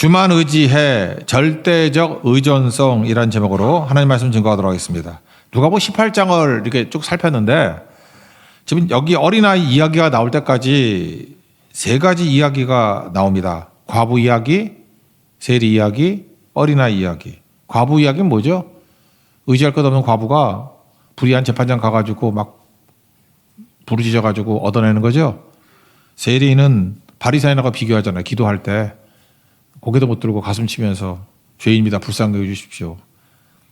주만 의지해 절대적 의존성이라는 제목으로 하나님 말씀 증거하도록 하겠습니다. 누가복음 18장을 이렇게 쭉 살폈는데 지금 여기 어린아이 이야기가 나올 때까지 세 가지 이야기가 나옵니다. 과부 이야기, 세리 이야기, 어린아이 이야기. 과부 이야기는 뭐죠? 의지할 것 없는 과부가 불의한 재판장 가가지고 막 부르짖어가지고 얻어내는 거죠. 세리는 바리새인하고 비교하잖아요. 기도할 때 고개도 못 들고 가슴 치면서 죄인입니다. 불쌍히 여겨 주십시오.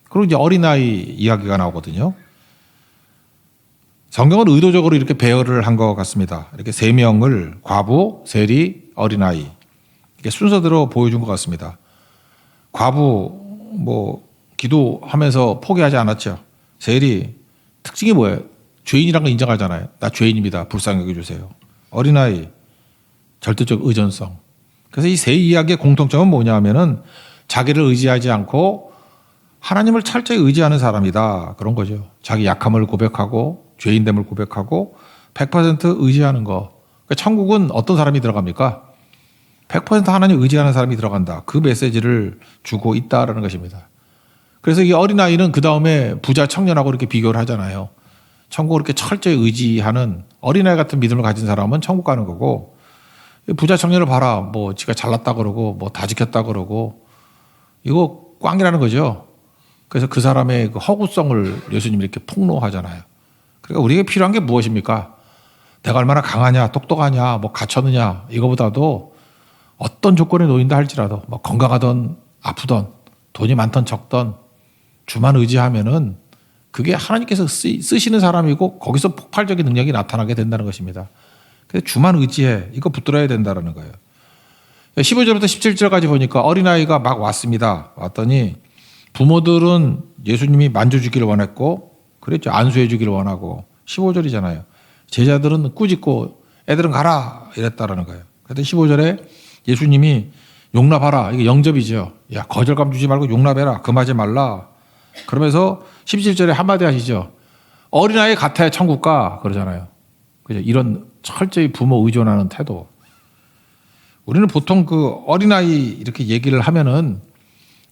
그리고 이제 어린아이 이야기가 나오거든요. 성경은 의도적으로 이렇게 배열을 한 것 같습니다. 이렇게 세 명을 과부, 세리, 어린아이 이렇게 순서대로 보여준 것 같습니다. 과부 기도하면서 포기하지 않았죠. 세리 특징이 뭐예요? 죄인이란 걸 인정하잖아요. 나 죄인입니다. 불쌍히 여겨주세요. 어린아이 절대적 의존성. 그래서 이 세 이야기의 공통점은 뭐냐 하면은 자기를 의지하지 않고 하나님을 철저히 의지하는 사람이다. 그런 거죠. 자기 약함을 고백하고 죄인됨을 고백하고 100% 의지하는 거. 그러니까 천국은 어떤 사람이 들어갑니까? 100% 하나님 의지하는 사람이 들어간다. 그 메시지를 주고 있다라는 것입니다. 그래서 이 어린아이는 그 다음에 부자 청년하고 이렇게 비교를 하잖아요. 천국을 이렇게 철저히 의지하는 어린아이 같은 믿음을 가진 사람은 천국 가는 거고, 부자 청년을 봐라. 지가 잘났다 그러고, 다 지켰다 그러고, 이거 꽝이라는 거죠. 그래서 그 사람의 그 허구성을 예수님이 이렇게 폭로하잖아요. 그러니까 우리에게 필요한 게 무엇입니까? 내가 얼마나 강하냐, 똑똑하냐, 갖췄느냐, 이거보다도 어떤 조건에 놓인다 할지라도, 건강하던, 아프던, 돈이 많던, 적던, 주만 의지하면은 그게 하나님께서 쓰시는 사람이고 거기서 폭발적인 능력이 나타나게 된다는 것입니다. 그래서 주만 의지해. 이거 붙들어야 된다는 거예요. 15절부터 17절까지 보니까 어린아이가 막 왔습니다. 왔더니 부모들은 예수님이 만져주기를 원했고 그랬죠. 안수해 주기를 원하고 15절이잖아요. 제자들은 꾸짖고 애들은 가라 이랬다라는 거예요. 그랬더니 15절에 예수님이 용납하라. 이게 영접이죠. 야, 거절감 주지 말고 용납해라. 금하지 말라. 그러면서 17절에 한마디 하시죠. 어린아이 같아야 천국 가 그러잖아요. 그죠? 이런 철저히 부모 의존하는 태도. 우리는 보통 그 어린아이 이렇게 얘기를 하면은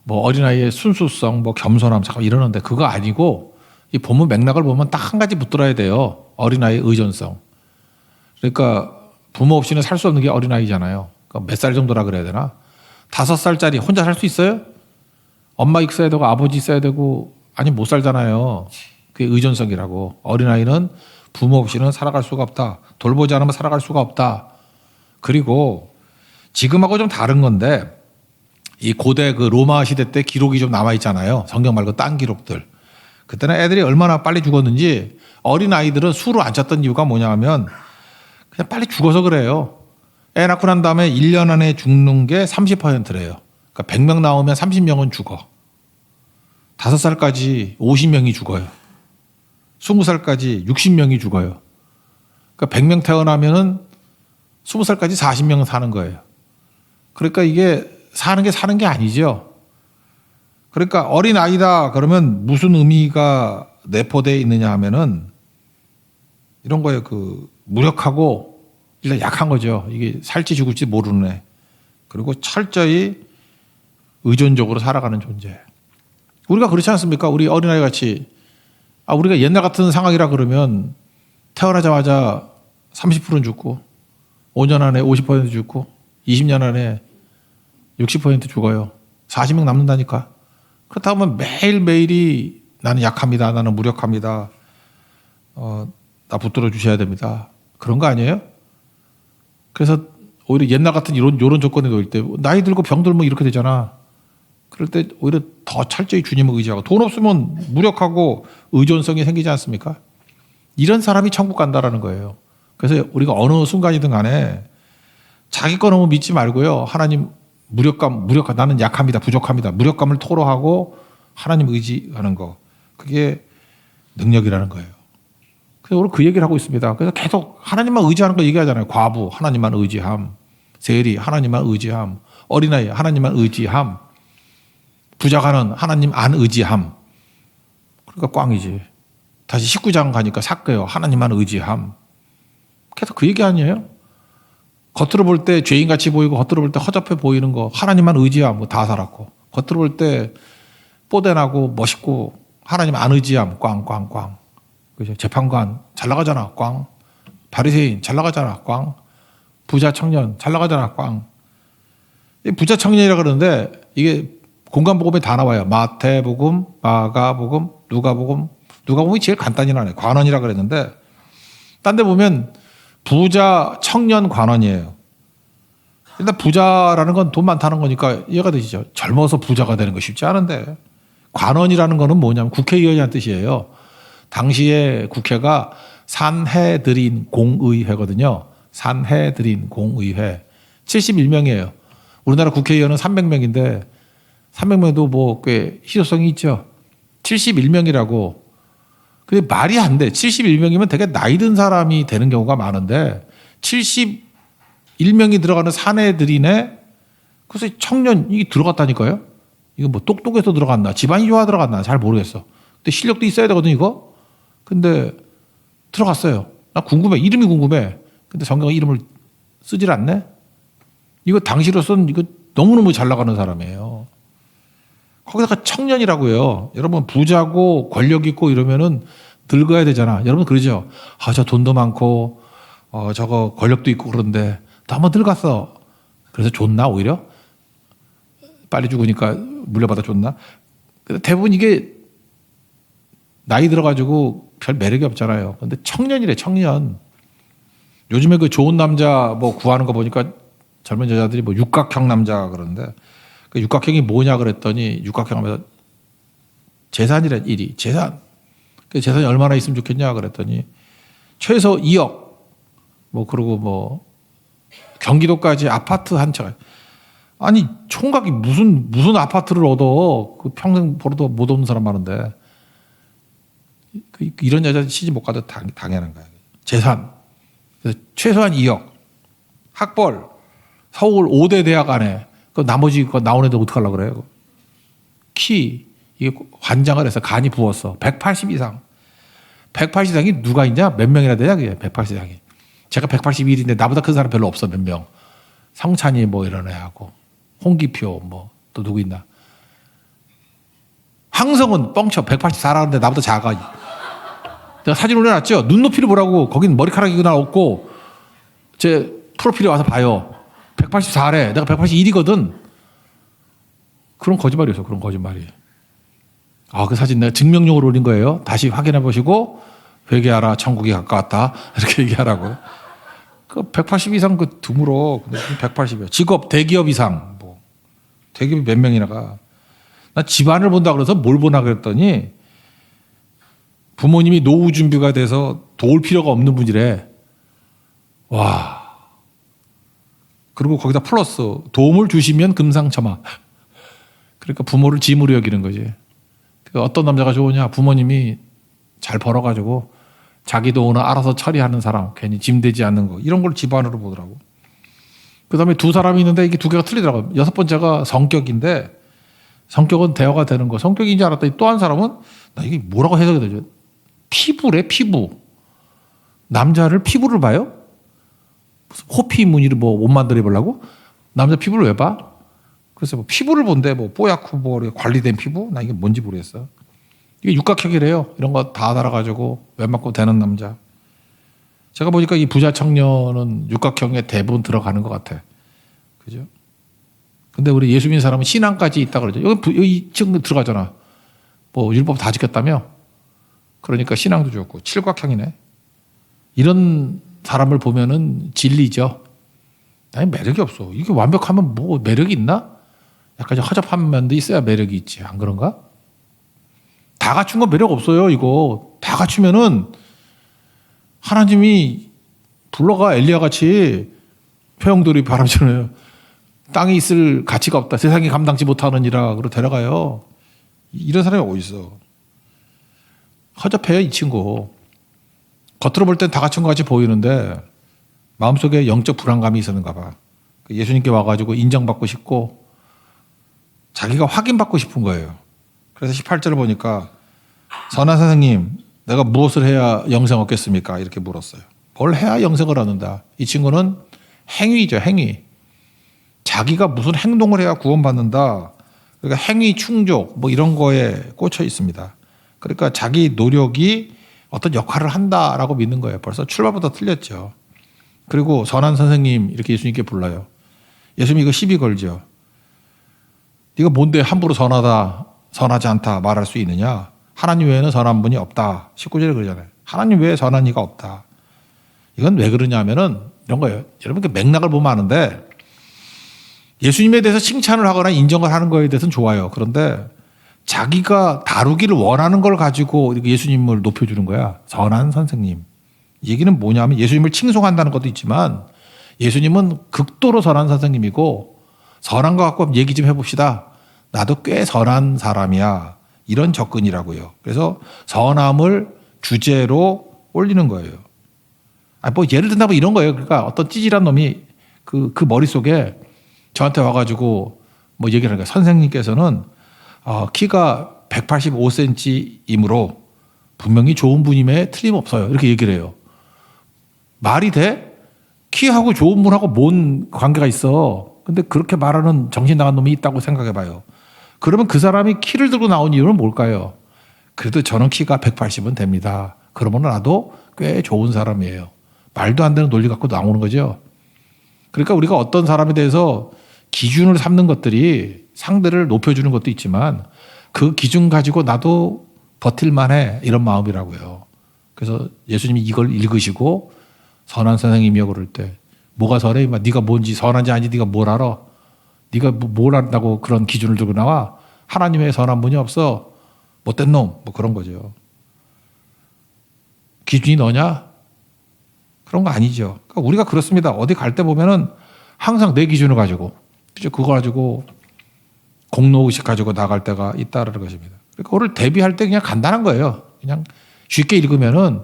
어린아이의 순수성, 겸손함 잠깐 이러는데 그거 아니고 이 본문 맥락을 보면 딱 한 가지 붙들어야 돼요. 어린아이의 의존성. 그러니까 부모 없이는 살 수 없는 게 어린아이잖아요. 그러니까 몇 살 정도라 그래야 되나? 5살짜리 혼자 살 수 있어요? 엄마 있어야 되고 아버지 있어야 되고 아니 못 살잖아요. 그게 의존성이라고. 어린아이는 부모 없이는 살아갈 수가 없다. 돌보지 않으면 살아갈 수가 없다. 그리고 지금하고 좀 다른 건데 이 고대 그 로마 시대 때 기록이 좀 남아 있잖아요. 성경 말고 딴 기록들. 그때는 애들이 얼마나 빨리 죽었는지 어린아이들은 수를 안 쳤던 이유가 뭐냐 하면 그냥 빨리 죽어서 그래요. 애 낳고 난 다음에 1년 안에 죽는 게 30%래요. 그러니까 100명 나오면 30명은 죽어. 5살까지 50명이 죽어요. 20살까지 60명이 죽어요. 그러니까 100명 태어나면은 20살까지 40명 사는 거예요. 그러니까 이게 사는 게 아니죠. 그러니까 어린아이다 그러면 무슨 의미가 내포되어 있느냐 하면은 이런 거예요. 무력하고 일단 약한 거죠. 이게 살지 죽을지 모르는 애. 그리고 철저히 의존적으로 살아가는 존재. 우리가 그렇지 않습니까? 우리 어린아이 같이 우리가 옛날 같은 상황이라 그러면 태어나자마자 30%는 죽고 5년 안에 50% 죽고 20년 안에 60% 죽어요. 40명 남는다니까. 그렇다고 하면 매일매일이 나는 약합니다. 나는 무력합니다. 나 붙들어 주셔야 됩니다. 그런 거 아니에요? 그래서 오히려 옛날 같은 이런 조건에 놓일 때 나이 들고 병 들면 이렇게 되잖아. 그럴 때 오히려 더 철저히 주님을 의지하고 돈 없으면 무력하고 의존성이 생기지 않습니까? 이런 사람이 천국 간다라는 거예요. 그래서 우리가 어느 순간이든 간에 자기 거 너무 믿지 말고요. 하나님 무력감, 나는 약합니다. 부족합니다. 무력감을 토로하고 하나님 의지하는 거. 그게 능력이라는 거예요. 그래서 오늘 그 얘기를 하고 있습니다. 그래서 계속 하나님만 의지하는 거 얘기하잖아요. 과부, 하나님만 의지함. 세리, 하나님만 의지함. 어린아이, 하나님만 의지함. 부자가는 하나님 안 의지함. 그러니까 꽝이지. 다시 19장 가니까 삭개요. 하나님만 의지함. 계속 그 얘기 아니에요? 겉으로 볼 때 죄인같이 보이고 겉으로 볼 때 허접해 보이는 거 하나님만 의지하면 뭐 다 살았고 겉으로 볼 때 뽀대나고 멋있고 하나님 안 의지하면 꽝꽝꽝. 그죠? 재판관 잘 나가잖아 꽝. 바리새인 잘 나가잖아 꽝. 부자 청년 잘 나가잖아 꽝. 부자 청년이라 그러는데 이게 공간복음에 다 나와요. 마태복음, 마가복음, 누가복음이 제일 간단히 나와요. 관원이라 그랬는데 딴 데 보면 부자 청년 관원이에요. 일단 부자라는 건 돈 많다는 거니까 이해가 되시죠? 젊어서 부자가 되는 거 쉽지 않은데 관원이라는 거는 뭐냐면 국회의원이라는 뜻이에요. 당시에 국회가 산해드린 공의회거든요. 산해드린 공의회. 71명이에요. 우리나라 국회의원은 300명인데 300명도 뭐 꽤 희소성이 있죠. 71명이라고. 근데 말이 안 돼. 71명이면 되게 나이 든 사람이 되는 경우가 많은데 71명이 들어가는 사내들이네. 그래서 청년 이게 들어갔다니까요. 이거 뭐 똑똑해서 들어갔나 집안이 좋아 들어갔나 잘 모르겠어. 근데 실력도 있어야 되거든 이거. 근데 들어갔어요. 나 궁금해. 이름이 궁금해. 근데 성경은 이름을 쓰질 않네. 이거 당시로서는 이거 너무너무 잘 나가는 사람이에요. 거기다가 청년이라고요. 여러분 부자고 권력 있고 이러면은 늙어야 되잖아. 여러분 그러죠. 아, 저 돈도 많고 저거 권력도 있고 그런데 또 한번 늙었어. 그래서 좋나 오히려? 빨리 죽으니까 물려받아 좋나? 근데 대부분 이게 나이 들어가지고 별 매력이 없잖아요. 근데 청년이래 청년. 요즘에 그 좋은 남자 뭐 구하는 거 보니까 젊은 여자들이 뭐 육각형 남자 그러는데 그 육각형이 뭐냐 그랬더니 육각형 하면서 재산이란 일이 재산. 그 재산이 얼마나 있으면 좋겠냐 그랬더니 최소 2억 뭐 그리고 뭐 경기도까지 아파트 한 채. 아니 총각이 무슨 아파트를 얻어. 그 평생 벌어도 못 얻는 사람 많은데 이런 여자 시집 못 가도 당연한 거야. 재산. 그래서 최소한 2억. 학벌. 서울 5대 대학 안에. 그 나머지 거 나온 애들 어떡하려고 그래요? 키. 이게 환장을 해서 간이 부었어. 180 이상. 180 이상이 누가 있냐? 몇 명이나 돼야 그게 180 이상이. 제가 181인데 나보다 큰 사람 별로 없어. 몇 명. 성찬이 뭐 이런 애하고. 홍기표 뭐 또 누구 있나. 황성은 뻥쳐. 184라는데 나보다 작아. 내가 사진 올려놨죠? 눈높이를 보라고. 거긴 머리카락이 그날 없고 제 프로필에 와서 봐요. 184래. 내가 181이거든. 그런 거짓말이었어. 그런 거짓말이. 아, 그 사진 내가 증명용으로 올린 거예요. 다시 확인해 보시고 회개하라. 천국이 가까웠다. 이렇게 얘기하라고. 그 180 이상 그 드물어. 근데 180이야. 직업 대기업 이상. 뭐 대기업이 몇 명이나 가. 나 집안을 본다 그래서 뭘 보나 그랬더니 부모님이 노후 준비가 돼서 도울 필요가 없는 분이래. 와. 그리고 거기다 플러스 도움을 주시면 금상첨화. 그러니까 부모를 짐으로 여기는 거지. 어떤 남자가 좋으냐. 부모님이 잘 벌어가지고 자기 돈을 알아서 처리하는 사람. 괜히 짐 되지 않는 거. 이런 걸 집안으로 보더라고. 그다음에 두 사람이 있는데 이게 두 개가 틀리더라고요. 여섯 번째가 성격인데 성격은 대화가 되는 거. 성격인 줄 알았더니 또 한 사람은 나 이게 뭐라고 해석이 되죠? 피부래 피부. 남자를 피부를 봐요? 호피 무늬를 뭐 옷 만들어 보려고? 남자 피부를 왜 봐? 그래서 뭐 피부를 본대. 뭐 뽀얗고 뭐 관리된 피부? 나 이게 뭔지 모르겠어. 이게 육각형이래요. 이런 거 다 달아가지고 웬만큼 되는 남자. 제가 보니까 이 부자 청년은 육각형에 대부분 들어가는 것 같아. 그죠? 근데 우리 예수 믿는 사람은 신앙까지 있다 그러죠. 여기 지금 들어가잖아. 뭐 율법 다 지켰다며? 그러니까 신앙도 좋고 칠각형이네. 이런 사람을 보면은 진리죠. 아니 매력이 없어. 이게 완벽하면 뭐 매력이 있나? 약간 허접한 면도 있어야 매력이 있지. 안 그런가? 다 갖춘 건 매력 없어요. 이거 다 갖추면은 하나님이 불러가 엘리야 같이 표형들이 바람처럼 땅에 있을 가치가 없다. 세상이 감당치 못하느니라. 그러고 데려가요. 이런 사람이 어디 있어? 허접해요 이 친구. 겉으로 볼 땐 다 갖춘 것 같이 보이는데 마음속에 영적 불안감이 있었는가 봐. 예수님께 와가지고 인정받고 싶고 자기가 확인받고 싶은 거예요. 그래서 18절을 보니까 선한 선생님 내가 무엇을 해야 영생 얻겠습니까? 이렇게 물었어요. 뭘 해야 영생을 얻는다. 이 친구는 행위죠, 행위. 자기가 무슨 행동을 해야 구원받는다. 그러니까 행위 충족 뭐 이런 거에 꽂혀 있습니다. 그러니까 자기 노력이 어떤 역할을 한다라고 믿는 거예요. 벌써 출발부터 틀렸죠. 그리고 선한 선생님 이렇게 예수님께 불러요. 예수님 이거 시비 걸죠. 네가 뭔데 함부로 선하다, 선하지 않다 말할 수 있느냐. 하나님 외에는 선한 분이 없다. 19절에 그러잖아요. 하나님 외에 선한 이가 없다. 이건 왜 그러냐면은 이런 거예요. 여러분 그 맥락을 보면 아는데 예수님에 대해서 칭찬을 하거나 인정을 하는 거에 대해서는 좋아요. 그런데 자기가 다루기를 원하는 걸 가지고 예수님을 높여주는 거야. 선한 선생님. 얘기는 뭐냐면 예수님을 칭송한다는 것도 있지만 예수님은 극도로 선한 선생님이고 선한 거 갖고 얘기 좀 해봅시다. 나도 꽤 선한 사람이야. 이런 접근이라고요. 그래서 선함을 주제로 올리는 거예요. 뭐 예를 든다면 이런 거예요. 그러니까 어떤 찌질한 놈이 그 머릿속에 저한테 와가지고 뭐 얘기를 하니까 선생님께서는 키가 185cm이므로 분명히 좋은 분임에 틀림없어요. 이렇게 얘기를 해요. 말이 돼? 키하고 좋은 분하고 뭔 관계가 있어? 근데 그렇게 말하는 정신 나간 놈이 있다고 생각해 봐요. 그러면 그 사람이 키를 들고 나온 이유는 뭘까요? 그래도 저는 키가 180은 됩니다. 그러면 나도 꽤 좋은 사람이에요. 말도 안 되는 논리 갖고 나오는 거죠. 그러니까 우리가 어떤 사람에 대해서 기준을 삼는 것들이 상대를 높여주는 것도 있지만 그 기준 가지고 나도 버틸만해 이런 마음이라고요. 그래서 예수님이 이걸 읽으시고 선한 선생님이여 그럴 때 뭐가 선해? 네가 뭔지 선한지 아닌지 네가 뭘 알아? 네가 뭘 안다고 그런 기준을 들고 나와? 하나님의 선한 분이 없어. 못된 놈. 뭐 그런 거죠. 기준이 너냐? 그런 거 아니죠. 그러니까 우리가 그렇습니다. 어디 갈 때 보면은 항상 내 기준을 가지고 그거 가지고 공로의식 가지고 나갈 때가 있다는 것입니다. 그러니까 그걸 대비할 때 그냥 간단한 거예요. 그냥 쉽게 읽으면은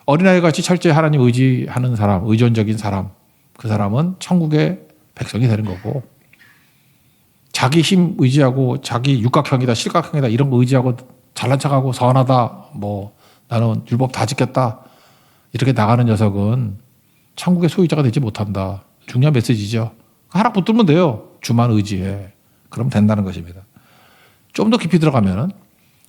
어린아이 같이 철저히 하나님 의지하는 사람, 의존적인 사람, 그 사람은 천국의 백성이 되는 거고 자기 힘 의지하고 자기 육각형이다, 실각형이다 이런 거 의지하고 잘난 척하고 선하다, 뭐 나는 율법 다 지켰다 이렇게 나가는 녀석은 천국의 소유자가 되지 못한다. 중요한 메시지죠. 하나 붙들면 돼요. 주만 의지해. 그럼 된다는 것입니다. 좀 더 깊이 들어가면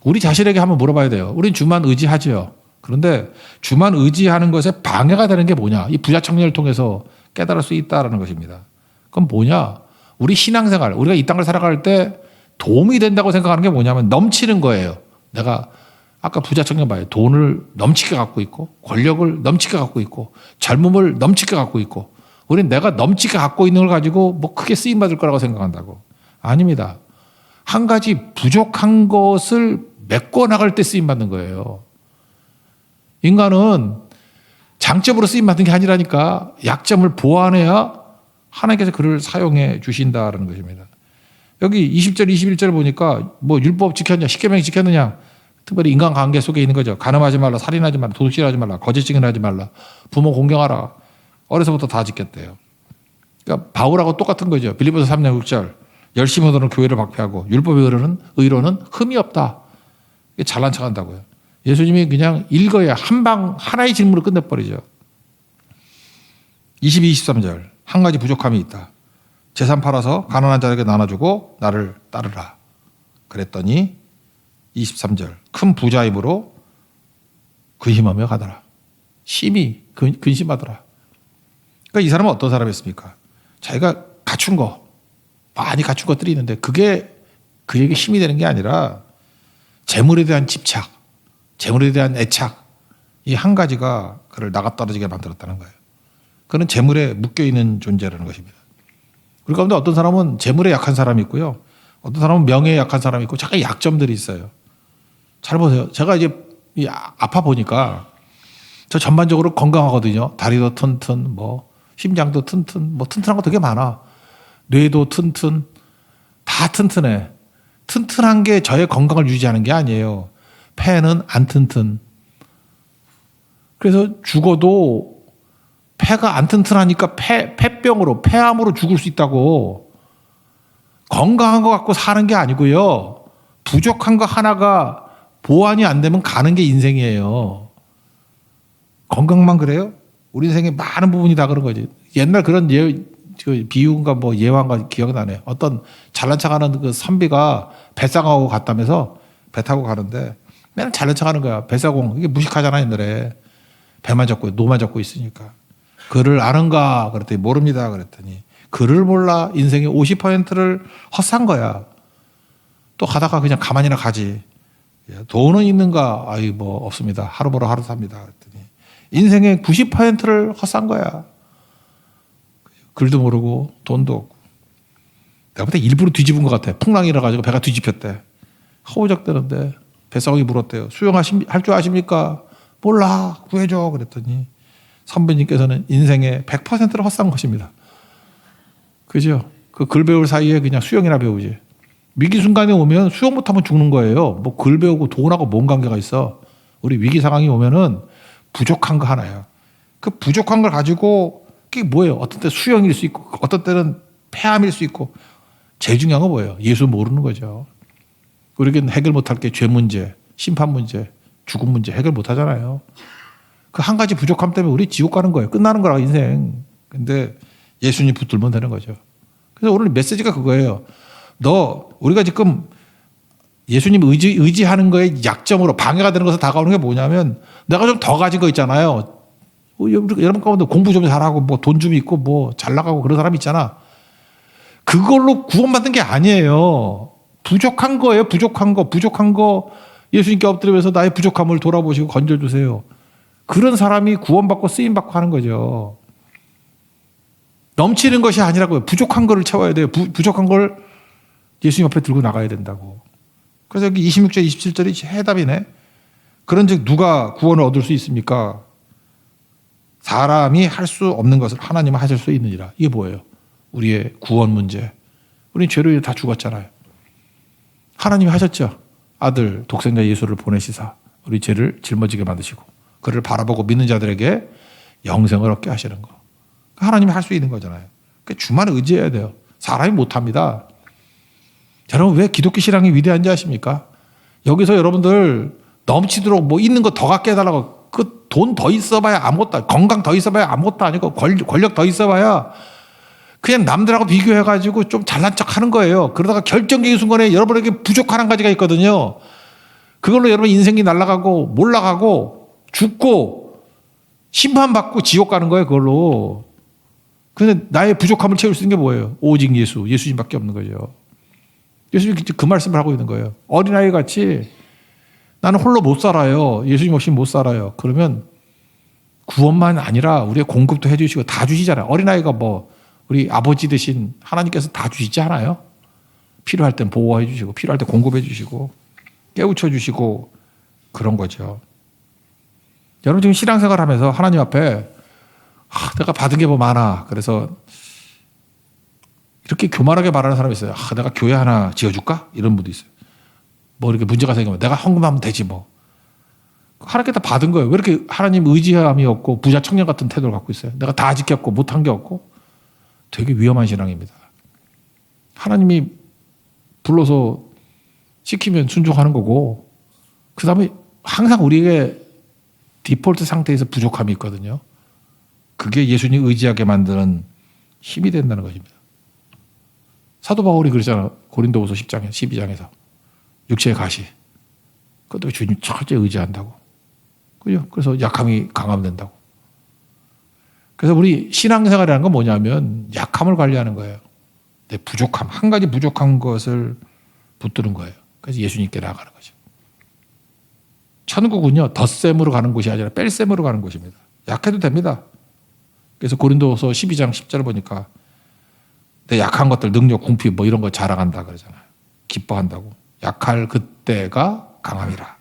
우리 자신에게 한번 물어봐야 돼요. 우린 주만 의지하죠. 그런데 주만 의지하는 것에 방해가 되는 게 뭐냐. 이 부자 청년을 통해서 깨달을 수 있다는 것입니다. 그럼 뭐냐. 우리 신앙생활, 우리가 이 땅을 살아갈 때 도움이 된다고 생각하는 게 뭐냐면 넘치는 거예요. 내가 아까 부자 청년 봐요. 돈을 넘치게 갖고 있고 권력을 넘치게 갖고 있고 젊음을 넘치게 갖고 있고 우리는 내가 넘치게 갖고 있는 걸 가지고 뭐 크게 쓰임받을 거라고 생각한다고. 아닙니다. 한 가지 부족한 것을 메꿔나갈 때 쓰임받는 거예요. 인간은 장점으로 쓰임받는 게 아니라니까 약점을 보완해야 하나님께서 그를 사용해 주신다는 것입니다. 여기 20절, 21절 보니까 뭐 율법 지켰냐, 십계명 지켰느냐, 특별히 인간관계 속에 있는 거죠. 간음하지 말라, 살인하지 말라, 도둑질하지 말라, 거짓 증언하지 말라, 부모 공경하라. 어려서부터 다 지켰대요. 그러니까 바울하고 똑같은 거죠. 빌립보서 3장 6절. 열심히 얻어는 교회를 박폐하고 율법의 의로는 흠이 없다. 잘난 척한다고요. 예수님이 그냥 읽어야 하나의 질문으로 끝내버리죠. 22, 23절. 한 가지 부족함이 있다. 재산 팔아서 가난한 자에게 나눠주고 나를 따르라. 그랬더니 23절. 큰 부자임으로 근심하며 가더라. 심히 근심하더라. 그러니까 이 사람은 어떤 사람이었습니까? 자기가 갖춘 거, 많이 갖춘 것들이 있는데 그게 그에게 힘이 되는 게 아니라 재물에 대한 집착, 재물에 대한 애착, 이 한 가지가 그를 나가떨어지게 만들었다는 거예요. 그는 재물에 묶여있는 존재라는 것입니다. 우리 가운데 어떤 사람은 재물에 약한 사람이 있고요. 어떤 사람은 명예에 약한 사람이 있고 자기 약점들이 있어요. 잘 보세요. 제가 이제 아파 보니까 저 전반적으로 건강하거든요. 다리도 튼튼, 뭐 심장도 튼튼, 뭐 튼튼한 거 되게 많아. 뇌도 튼튼, 다 튼튼해. 튼튼한 게 저의 건강을 유지하는 게 아니에요. 폐는 안 튼튼. 그래서 죽어도 폐가 안 튼튼하니까 폐병으로, 폐암으로 죽을 수 있다고. 건강한 거 갖고 사는 게 아니고요. 부족한 거 하나가 보완이 안 되면 가는 게 인생이에요. 건강만 그래요? 우리 인생의 많은 부분이 다 그런 거지. 옛날 그런 그 비유인가 뭐 예화인가 기억나네요. 어떤 잘난 척하는 그 선비가 뱃사공하고 갔다면서 배 타고 가는데 맨날 잘난 척하는 거야. 뱃사공 이게 무식하잖아 옛날에. 배만 잡고 노만 잡고 있으니까. 글을 아는가 그랬더니 모릅니다 그랬더니 글을 몰라 인생의 50%를 헛산 거야. 또 가다가 그냥 가만히나 가지. 돈은 있는가? 아이 뭐 없습니다. 하루 벌어 하루 삽니다 그랬더니 인생의 90%를 헛산 거야. 글도 모르고 돈도 없고. 내가 볼 때 일부러 뒤집은 것 같아. 풍랑이라 가지고 배가 뒤집혔대. 허우적대는데 뱃사공이 물었대요. 수영할 줄 아십니까? 몰라 구해줘 그랬더니 선배님께서는 인생의 100%를 헛산 것입니다. 그죠? 그 글 배울 사이에 그냥 수영이나 배우지. 위기 순간에 오면 수영 못하면 죽는 거예요. 뭐 글 배우고 돈하고 뭔 관계가 있어. 우리 위기 상황이 오면은 부족한 거 하나예요. 그 부족한 걸 가지고 그게 뭐예요? 어떤 때 수영일 수 있고 어떤 때는 폐암일 수 있고 제일 중요한 건 뭐예요? 예수 모르는 거죠. 우리에게는 해결 못할 게 죄 문제, 심판 문제, 죽음 문제 해결 못 하잖아요. 그 한 가지 부족함 때문에 우리 지옥 가는 거예요. 끝나는 거라 인생. 근데 예수님 붙들면 되는 거죠. 그래서 오늘 메시지가 그거예요. 우리가 지금 예수님 의지하는 거에 약점으로 방해가 되는 것을 다가오는 게 뭐냐면 내가 좀 더 가진 거 있잖아요. 여러분 가운데 공부 좀 잘하고 뭐 돈 좀 있고 뭐 잘 나가고 그런 사람 있잖아. 그걸로 구원받는 게 아니에요. 부족한 거예요. 부족한 거. 예수님께 엎드리면서 나의 부족함을 돌아보시고 건져주세요. 그런 사람이 구원받고 쓰임받고 하는 거죠. 넘치는 것이 아니라고요. 부족한 거를 채워야 돼요. 부족한 걸 예수님 앞에 들고 나가야 된다고. 그래서 여기 26절, 27절이 해답이네. 그런즉 누가 구원을 얻을 수 있습니까? 사람이 할 수 없는 것을 하나님은 하실 수 있느니라. 이게 뭐예요? 우리의 구원 문제. 우리는 죄로 인해 다 죽었잖아요. 하나님이 하셨죠. 아들 독생자 예수를 보내시사 우리 죄를 짊어지게 만드시고 그를 바라보고 믿는 자들에게 영생을 얻게 하시는 거. 하나님이 할 수 있는 거잖아요. 그러니까 주만 의지해야 돼요. 사람이 못합니다. 여러분 왜 기독교 신앙이 위대한지 아십니까? 여기서 여러분들 넘치도록 뭐 있는 거 더 갖게 해달라고 그 돈 더 있어봐야 아무것도 건강 더 있어봐야 아무것도 아니고 권력 더 있어봐야 그냥 남들하고 비교해가지고 좀 잘난 척 하는 거예요. 그러다가 결정적인 순간에 여러분에게 부족한 한 가지가 있거든요. 그걸로 여러분 인생이 날아가고 몰락하고 죽고 심판받고 지옥 가는 거예요. 그걸로. 근데 나의 부족함을 채울 수 있는 게 뭐예요? 오직 예수님밖에 없는 거죠. 예수님이 그 말씀을 하고 있는 거예요. 어린아이 같이 나는 홀로 못 살아요. 예수님 없이 못 살아요. 그러면 구원만 아니라 우리의 공급도 해주시고 다 주시잖아요. 어린아이가 뭐 우리 아버지 대신 하나님께서 다 주시지 않아요? 필요할 땐 보호해 주시고 필요할 때 공급해 주시고 깨우쳐 주시고 그런 거죠. 여러분 지금 신앙생활 하면서 하나님 앞에 내가 받은 게 뭐 많아. 그래서 이렇게 교만하게 말하는 사람이 있어요. 내가 교회 하나 지어줄까? 이런 분도 있어요. 뭐 이렇게 문제가 생기면 내가 헌금하면 되지 뭐. 하나님께 다 받은 거예요. 왜 이렇게 하나님 의지함이 없고 부자 청년 같은 태도를 갖고 있어요? 내가 다 지켰고 못한 게 없고. 되게 위험한 신앙입니다. 하나님이 불러서 시키면 순종하는 거고 그 다음에 항상 우리에게 디폴트 상태에서 부족함이 있거든요. 그게 예수님 의지하게 만드는 힘이 된다는 것입니다. 사도 바울이 그러잖아. 고린도후서 10장에 12장에서 육체의 가시. 그것도 주님 철저히 의지한다고. 그죠? 그래서 약함이 강함된다고. 그래서 우리 신앙생활이라는 건 뭐냐면 약함을 관리하는 거예요. 내 부족함, 한 가지 부족한 것을 붙드는 거예요. 그래서 예수님께 나아가는 거죠. 천국은요, 덧셈으로 가는 곳이 아니라 뺄셈으로 가는 곳입니다. 약해도 됩니다. 그래서 고린도서 12장 10절 보니까 내 약한 것들, 능력, 궁핍 뭐 이런 거 자랑한다 그러잖아요. 기뻐한다고. 약할 그때가 강함이라.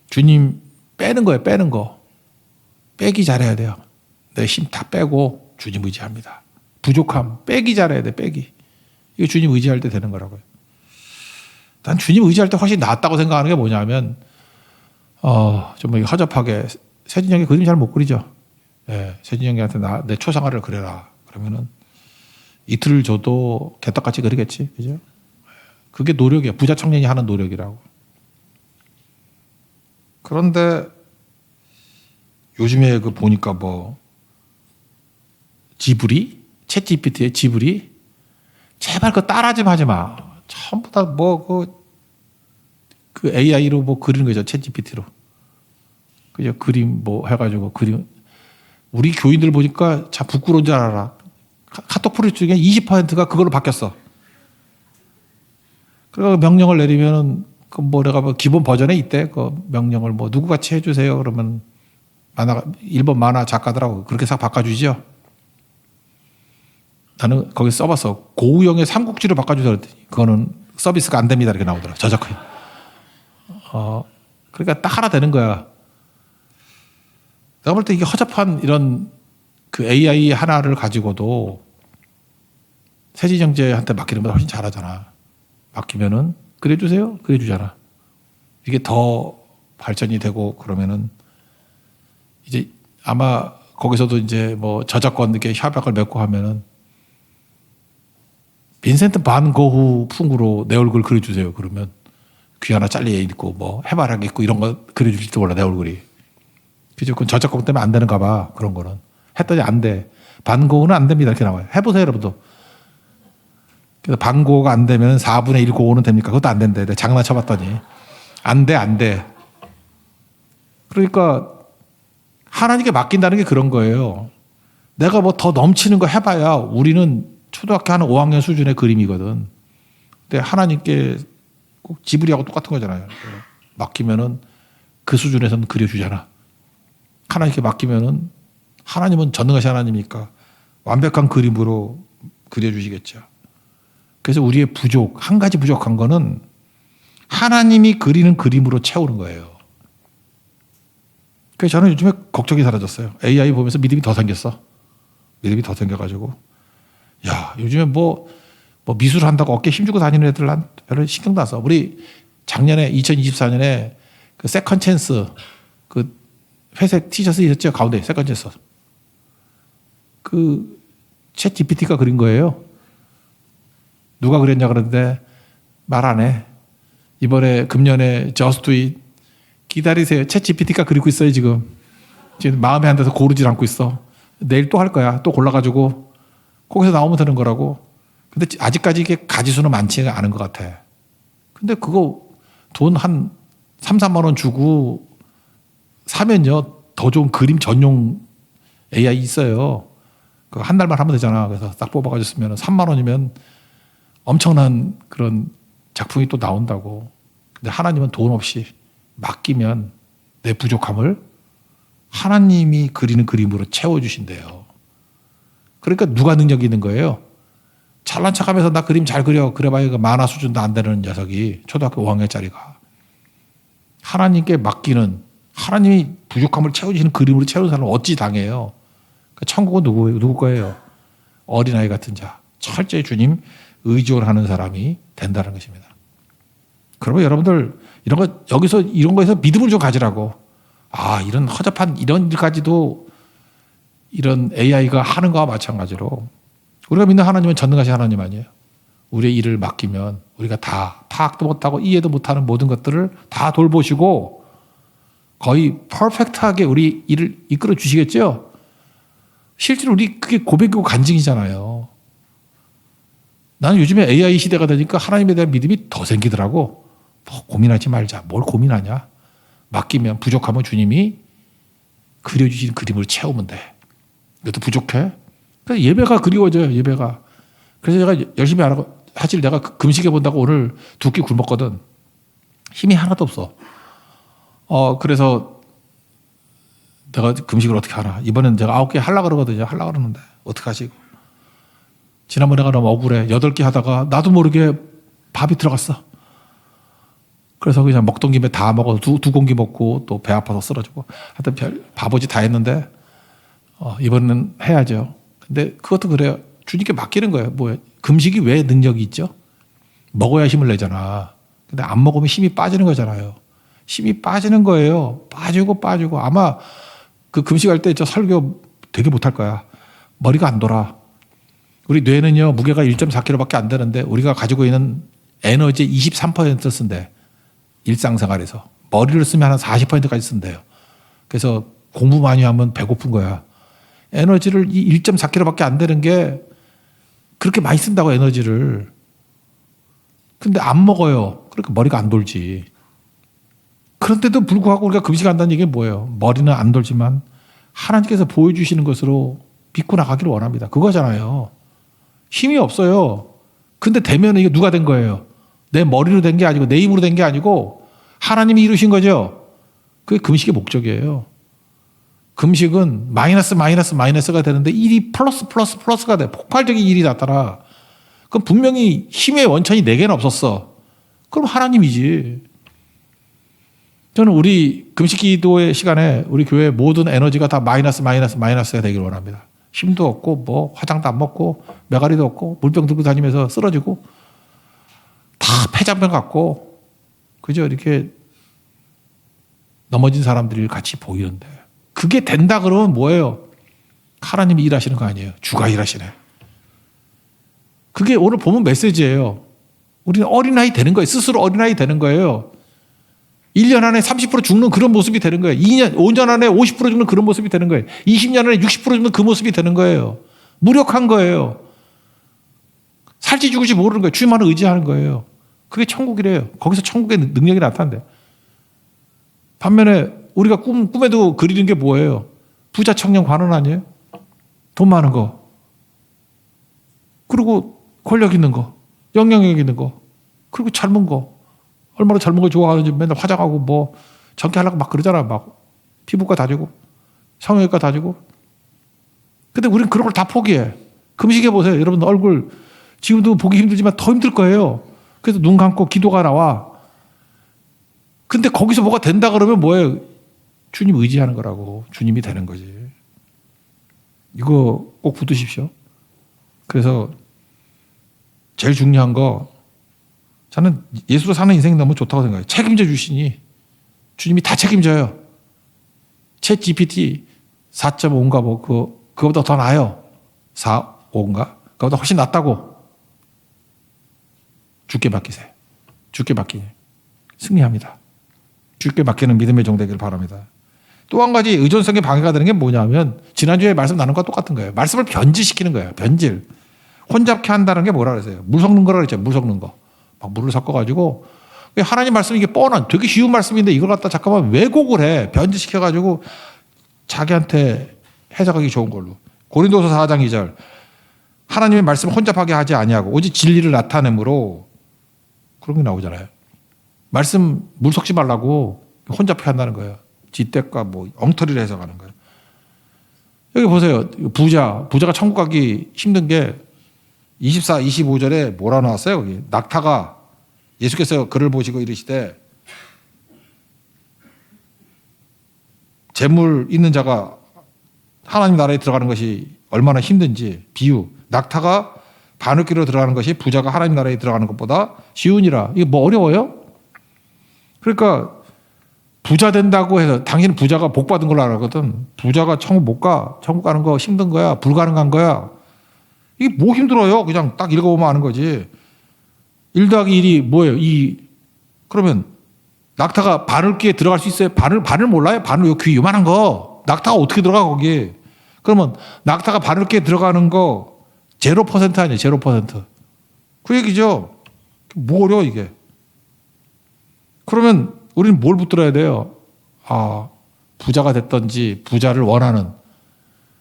주님 빼는 거예요, 빼는 거. 빼기 잘해야 돼요. 내 힘 다 빼고 주님 의지합니다. 부족함 빼기 잘해야 돼. 빼기. 이게 주님 의지할 때 되는 거라고요. 난 주님 의지할 때 훨씬 낫다고 생각하는 게 뭐냐면 좀 허접하게 세진영이 그림 잘 못 그리죠. 예, 세진영이한테 내 초상화를 그려라. 그러면은 이틀을 줘도 개떡같이 그리겠지. 그죠? 그게 노력이야. 부자 청년이 하는 노력이라고. 그런데 요즘에 그 보니까 뭐 지브리, 챗 GPT의 지브리, 제발 그거 따라 좀 하지 마. 전부 다 뭐 그 AI로 뭐 그리는 거죠. 챗 GPT로. 그죠? 그림 뭐 해가지고 그림. 우리 교인들 보니까 참 부끄러운 줄 알아. 카톡 프로젝트 중에 20%가 그걸로 바뀌었어. 그래서 명령을 내리면은 그 뭐 내가 뭐 기본 버전에 있대. 그 명령을 뭐 누구같이 해주세요. 그러면 일본 만화 작가들하고 그렇게 싹 바꿔주죠. 나는 거기 써봤어. 고우영의 삼국지로 바꿔주세요. 그랬더니 그거는 서비스가 안 됩니다. 이렇게 나오더라. 저작권. 그러니까 딱 하나 되는 거야. 내가 볼 때 이게 허접한 이런 그 AI 하나를 가지고도 세지정제한테 맡기는 것보다 훨씬 잘하잖아. 맡기면은 그래주세요. 그래주잖아. 이게 더 발전이 되고 그러면은 이제 아마 거기서도 이제 뭐 저작권 이렇게 협약을 맺고 하면은 빈센트 반 고흐 풍으로 내 얼굴 그려주세요. 그러면 귀 하나 잘려 있고 뭐 해바라기 있고 이런 거 그려줄지도 몰라 내 얼굴이. 그죠? 그건 저작권 때문에 안 되는가 봐. 그런 거는. 했더니 안 돼. 반 고흐는 안 됩니다. 이렇게 나와요. 해보세요 여러분도. 그래서 반 고흐가 안 되면 4분의 1 고흐는 됩니까? 그것도 안 된대. 내가 장난쳐봤더니. 안 돼, 안 돼. 그러니까 하나님께 맡긴다는 게 그런 거예요. 내가 뭐 더 넘치는 거 해봐야 우리는 초등학교 한 5학년 수준의 그림이거든. 근데 하나님께 꼭 지브리하고 똑같은 거잖아요. 맡기면은 그 수준에서는 그려주잖아. 하나님께 맡기면은 하나님은 전능하신 하나님이니까 완벽한 그림으로 그려주시겠죠. 그래서 우리의 부족, 한 가지 부족한 거는 하나님이 그리는 그림으로 채우는 거예요. 그래서 저는 요즘에 걱정이 사라졌어요. AI 보면서 믿음이 더 생겼어. 믿음이 더 생겨가지고. 야, 요즘에 뭐 미술 한다고 어깨 힘주고 다니는 애들 난 별로 신경도 안 써. 우리 작년에 2024년에 그 세컨 찬스 그 회색 티셔츠 있었죠? 가운데 세컨 찬스. 그 챗 GPT가 그린 거예요. 누가 그랬냐 그러는데 말 안 해. 이번에 금년에 저스트잇 기다리세요. 챗 GPT가 그리고 있어요 지금. 지금 마음에 안 들어서 고르질 않고 있어. 내일 또 할 거야. 또 골라가지고 거기서 나오면 되는 거라고. 근데 아직까지 이게 가지수는 많지가 않은 것 같아. 근데 그거 돈 한 3, 4만 원 주고 사면요. 더 좋은 그림 전용 AI 있어요. 그 한 달만 하면 되잖아. 그래서 딱 뽑아가지고 쓰면 3만 원이면 엄청난 그런 작품이 또 나온다고. 근데 하나님은 돈 없이 맡기면 내 부족함을 하나님이 그리는 그림으로 채워주신대요. 그러니까 누가 능력이 있는 거예요? 잘난 척하면서 나 그림 잘 그래봐야 만화 수준도 안 되는 녀석이 초등학교 5학년짜리가 하나님께 맡기는 하나님이 부족함을 채워주시는 그림으로 채우는 사람은 어찌 당해요? 그러니까 천국은 누구 거예요? 어린아이 같은 자. 철저히 주님 의존하는 사람이 된다는 것입니다. 그러면 여러분들 이런 거에서 믿음을 좀 가지라고. 아, 이런 허접한 이런 일까지도 이런 AI가 하는 거와 마찬가지로 우리가 믿는 하나님은 전능하신 하나님 아니에요. 우리의 일을 맡기면 우리가 다 파악도 못하고 이해도 못하는 모든 것들을 다 돌보시고 거의 퍼펙트하게 우리 일을 이끌어 주시겠죠. 실제로 우리 그게 고백이고 간증이잖아요. 나는 요즘에 AI 시대가 되니까 하나님에 대한 믿음이 더 생기더라고. 뭐 고민하지 말자. 뭘 고민하냐. 맡기면 부족하면 주님이 그려주신 그림을 채우면 돼. 이것도 부족해. 그래서 예배가 그리워져요. 예배가. 그래서 제가 열심히 하라고 사실 내가 금식해 본다고 오늘 2끼 굶었거든. 힘이 하나도 없어. 그래서 내가 금식을 어떻게 하나. 이번엔 제가 9개 하려고 그러거든요. 하려고 그러는데 어떡하지? 지난번에 내가 너무 억울해. 8개 하다가 나도 모르게 밥이 들어갔어. 그래서 그냥 먹던 김에 다 먹어서 두 공기 먹고 또 배 아파서 쓰러지고 하여튼 별 바보짓 다 했는데 이번에는 해야죠. 근데 그것도 그래요. 주님께 맡기는 거예요. 뭐예요? 금식이 왜 능력이 있죠? 먹어야 힘을 내잖아. 근데 안 먹으면 힘이 빠지는 거잖아요. 힘이 빠지는 거예요. 빠지고 아마 그 금식할 때 저 설교 되게 못할 거야. 머리가 안 돌아. 우리 뇌는요 무게가 1.4kg밖에 안 되는데 우리가 가지고 있는 에너지의 23% 쓴대. 일상생활에서 머리를 쓰면 한 40%까지 쓴대요. 그래서 공부 많이 하면 배고픈 거야. 에너지를 이 1.4kg밖에 안 되는 게 그렇게 많이 쓴다고 에너지를. 근데 안 먹어요. 그러니까 머리가 안 돌지. 그런데도 불구하고 우리가 금식한다는 얘기는 뭐예요? 머리는 안 돌지만 하나님께서 보여주시는 것으로 믿고 나가기를 원합니다. 그거잖아요. 힘이 없어요. 근데 되면 이게 누가 된 거예요? 내 머리로 된 게 아니고 내 힘으로 된 게 아니고 하나님이 이루신 거죠. 그게 금식의 목적이에요. 금식은 마이너스가 되는데 1이 플러스가 돼. 폭발적인 일이 나타나. 그럼 분명히 힘의 원천이 내게는 없었어. 그럼 하나님이지. 저는 우리 금식 기도의 시간에 우리 교회 모든 에너지가 다 마이너스가 되기를 원합니다. 힘도 없고 뭐 화장도 안 먹고 메가리도 없고 물병 들고 다니면서 쓰러지고 다 폐잔병 같고 그죠? 이렇게 넘어진 사람들이 같이 보이는데 그게 된다 그러면 뭐예요? 하나님이 일하시는 거 아니에요. 주가 일하시네. 그게 오늘 보면 메시지예요. 우리는 어린아이 되는 거예요. 스스로 어린아이 되는 거예요. 1년 안에 30% 죽는 그런 모습이 되는 거예요. 5년 안에 50% 죽는 그런 모습이 되는 거예요. 20년 안에 60% 죽는 그 모습이 되는 거예요. 무력한 거예요. 살지 죽을지 모르는 거예요. 주님만을 의지하는 거예요. 그게 천국이래요. 거기서 천국의 능력이 나타난대. 반면에 우리가 꿈에도 그리는 게 뭐예요? 부자 청년 관원 아니에요? 돈 많은 거. 그리고 권력 있는 거. 영향력 있는 거. 그리고 젊은 거. 얼마나 젊은 걸 좋아하는지 맨날 화장하고 뭐 전개하려고 막 그러잖아. 막 피부과 다지고 성형외과 다지고. 근데 우리는 그런 걸 다 포기해. 금식해 보세요. 여러분 얼굴 지금도 보기 힘들지만 더 힘들 거예요. 그래서 눈 감고 기도가 나와. 근데 거기서 뭐가 된다 그러면 뭐예요? 주님 의지하는 거라고. 주님이 되는 거지. 이거 꼭 붙드십시오. 그래서 제일 중요한 거 저는 예수로 사는 인생이 너무 좋다고 생각해요. 책임져 주시니 주님이 다 책임져요. 챗 GPT 4.5인가 뭐 그거보다 더 나아요. 4, 5인가? 그거보다 훨씬 낫다고. 주께 맡기세요. 주께 맡기니 승리합니다. 주께 맡기는 믿음의 종 되기를 바랍니다. 또 한 가지 의존성에 방해가 되는 게 뭐냐면 지난주에 말씀 나눈 것과 똑같은 거예요. 말씀을 변질시키는 거예요. 변질. 혼잡케 한다는 게 뭐라 그랬어요? 물 섞는 거라 그랬죠. 물 섞는 거. 막 물을 섞어가지고 하나님 말씀이 이게 뻔한 되게 쉬운 말씀인데 이걸 갖다 잠깐만 왜곡을 해. 변질시켜가지고 자기한테 해석하기 좋은 걸로. 고린도서 4장 2절 하나님의 말씀을 혼잡하게 하지 아니하고 오직 진리를 나타내므로 그런 게 나오잖아요. 말씀 물 섞지 말라고 혼잡하게 한다는 거예요. 지떼과 뭐 엉터리를 해석하는 거예요. 여기 보세요. 부자가 천국 가기 힘든 게 24, 25절에 뭐라 나왔어요? 여기 낙타가 예수께서 그를 보시고 이르시되 재물 있는 자가 하나님 나라에 들어가는 것이 얼마나 힘든지 비유. 낙타가 바늘귀로 들어가는 것이 부자가 하나님 나라에 들어가는 것보다 쉬우니라. 이게 뭐 어려워요? 그러니까 부자 된다고 해서 당신은 부자가 복 받은 걸로 알거든. 부자가 천국 못 가. 천국 가는 거 힘든 거야. 불가능한 거야. 이게 뭐 힘들어요? 그냥 딱 읽어보면 아는 거지. 1 더하기 1이 뭐예요? 2. 그러면 낙타가 바늘귀에 들어갈 수 있어요? 바늘 몰라요? 바늘 요 귀 요만한 거. 낙타가 어떻게 들어가 거기? 그러면 낙타가 바늘귀에 들어가는 거 0% 아니에요? 0%. 그 얘기죠. 뭐 어려워 이게. 그러면 우리는 뭘 붙들어야 돼요? 아, 부자가 됐든지 부자를 원하는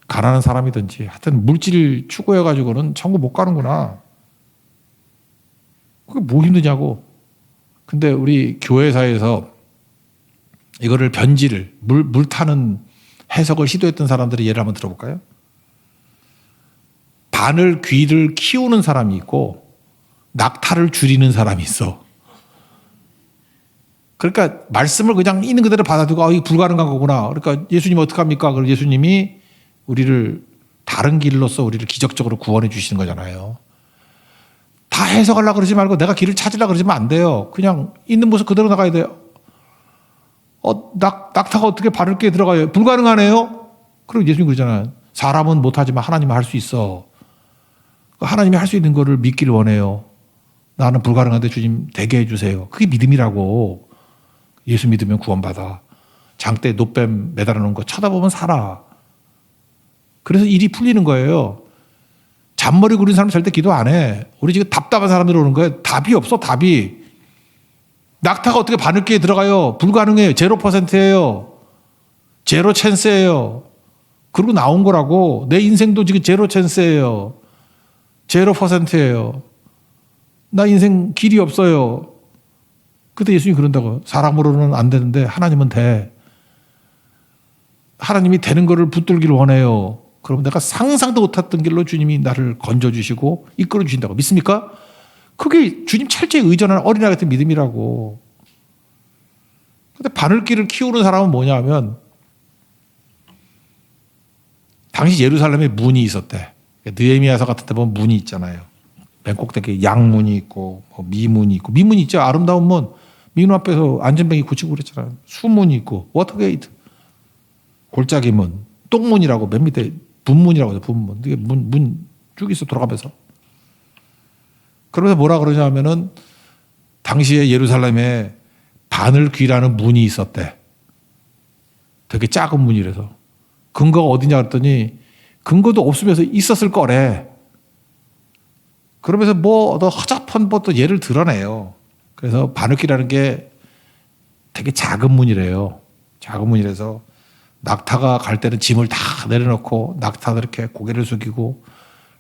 가난한 사람이든지 하여튼 물질 추구해가지고는 천국 못 가는구나. 그게 뭐 힘드냐고. 근데 우리 교회사에서 이거를 변질을 물 타는 해석을 시도했던 사람들의 예를 한번 들어볼까요? 바늘 귀를 키우는 사람이 있고 낙타를 줄이는 사람이 있어. 그러니까 말씀을 그냥 있는 그대로 받아두고 이게 불가능한 거구나. 그러니까 예수님 어떡합니까? 그럼 예수님이 우리를 다른 길로서 우리를 기적적으로 구원해 주시는 거잖아요. 다 해석하려고 그러지 말고 내가 길을 찾으려고 그러지면 안 돼요. 그냥 있는 모습 그대로 나가야 돼요. 낙타가 어떻게 바늘귀에 들어가요? 불가능하네요? 그럼 예수님 그러잖아요. 사람은 못하지만 하나님은 할 수 있어. 하나님이 할 수 있는 거를 믿기를 원해요. 나는 불가능한데 주님 되게 해주세요. 그게 믿음이라고. 예수 믿으면 구원받아. 장대에 노뱀 매달아 놓은 거 쳐다보면 살아. 그래서 일이 풀리는 거예요. 잔머리 굴린 사람 절대 기도 안 해. 우리 지금 답답한 사람들 오는 거예요. 답이 없어, 답이. 낙타가 어떻게 바늘기에 들어가요? 불가능해요. 0%예요. 제로 찬스예요. 그러고 나온 거라고. 내 인생도 지금 제로 찬스예요. 0%예요. 나 인생 길이 없어요. 그때 예수님이 그런다고. 사람으로는 안 되는데 하나님은 돼. 하나님이 되는 거를 붙들기를 원해요. 그러면 내가 상상도 못했던 길로 주님이 나를 건져주시고 이끌어 주신다고. 믿습니까? 그게 주님 철저히 의존하는 어린아이 같은 믿음이라고. 근데 바늘기를 키우는 사람은 뭐냐 하면 당시 예루살렘에 문이 있었대. 느헤미야서 같은 데 보면 문이 있잖아요. 맨 꼭대기에 양문이 있고 미문이 있고. 미문이 있죠. 아름다운 문. 미문 앞에서 안전뱅이 굳히고 그랬잖아요. 수문이 있고 워터게이트. 골짜기 문. 똥문이라고 맨 밑에 분문이라고 해요. 분문. 이게 문 쭉 있어 돌아가면서. 그러면서 뭐라 그러냐 하면은 당시에 예루살렘에 바늘귀라는 문이 있었대. 되게 작은 문이라서. 근거가 어디냐 그랬더니 근거도 없으면서 있었을 거래. 그러면서 뭐 더 허접한 것도 예를 들어내요. 그래서 바늘귀라는 게 되게 작은 문이래요. 작은 문이라서 낙타가 갈 때는 짐을 다 내려놓고 낙타가 이렇게 고개를 숙이고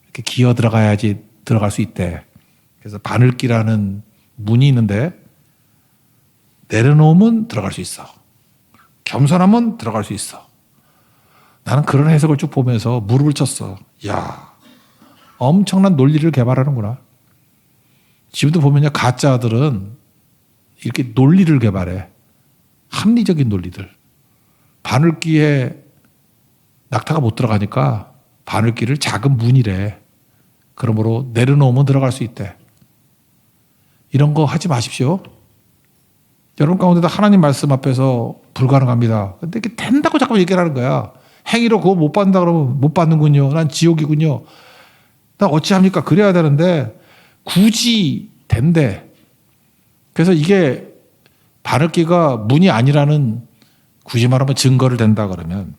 이렇게 기어 들어가야지 들어갈 수 있대. 그래서 바늘귀라는 문이 있는데 내려놓으면 들어갈 수 있어. 겸손하면 들어갈 수 있어. 나는 그런 해석을 쭉 보면서 무릎을 쳤어. 이야, 엄청난 논리를 개발하는구나. 지금도 보면요, 가짜들은 이렇게 논리를 개발해. 합리적인 논리들. 바늘귀에 낙타가 못 들어가니까 바늘귀를 작은 문이래. 그러므로 내려놓으면 들어갈 수 있대. 이런 거 하지 마십시오. 여러분 가운데도 하나님 말씀 앞에서 불가능합니다. 근데 이게 된다고 자꾸 얘기를 하는 거야. 행위로 그거 못 받는다 그러면 못 받는군요. 난 지옥이군요. 나 어찌합니까? 그래야 되는데 굳이 된대. 그래서 이게 바늘귀가 문이 아니라는 굳이 말하면 증거를 댄다 그러면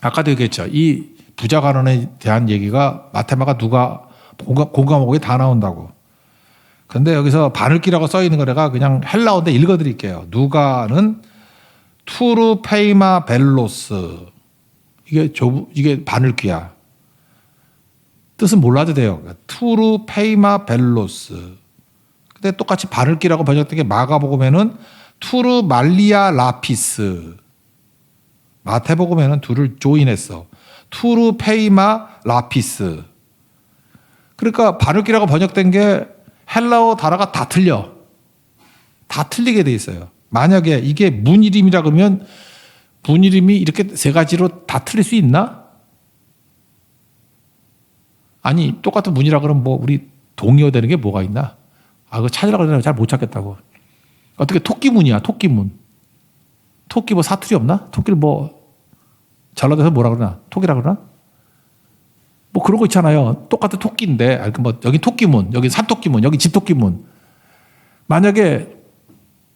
아까도 얘기했죠. 이 부자간원에 대한 얘기가 마테마가 누가 공감하고 다 나온다고. 그런데 여기서 바늘귀라고 써 있는 거래가 그냥 헬라어인데 읽어드릴게요. 누가는 투르 페이마 벨로스. 이게 바늘귀야. 뜻은 몰라도 돼요. 투르 페이마 벨로스. 근데 똑같이 바늘귀라고 번역된 게 마가복음에는 투르 말리아 라피스. 마태복음에는 둘을 조인했어. 투르 페이마 라피스. 그러니까 바늘귀라고 번역된 게 헬라어 단어가 다 틀려. 다 틀리게 돼 있어요. 만약에 이게 문 이름이라 그러면 문 이름이 이렇게 세 가지로 다 틀릴 수 있나? 아니, 똑같은 문이라 그러면 뭐 우리 동의어 되는 게 뭐가 있나? 아, 그거 찾으라고 그러면 잘 못 찾겠다고. 어떻게 토끼문이야, 토끼문. 토끼 뭐 사투리 없나? 토끼를 뭐 전라도에서 뭐라 그러나? 토끼라 그러나? 뭐 그런 거 있잖아요. 똑같은 토끼인데, 뭐 여기 토끼문, 여기 산토끼문, 여기 집토끼문. 만약에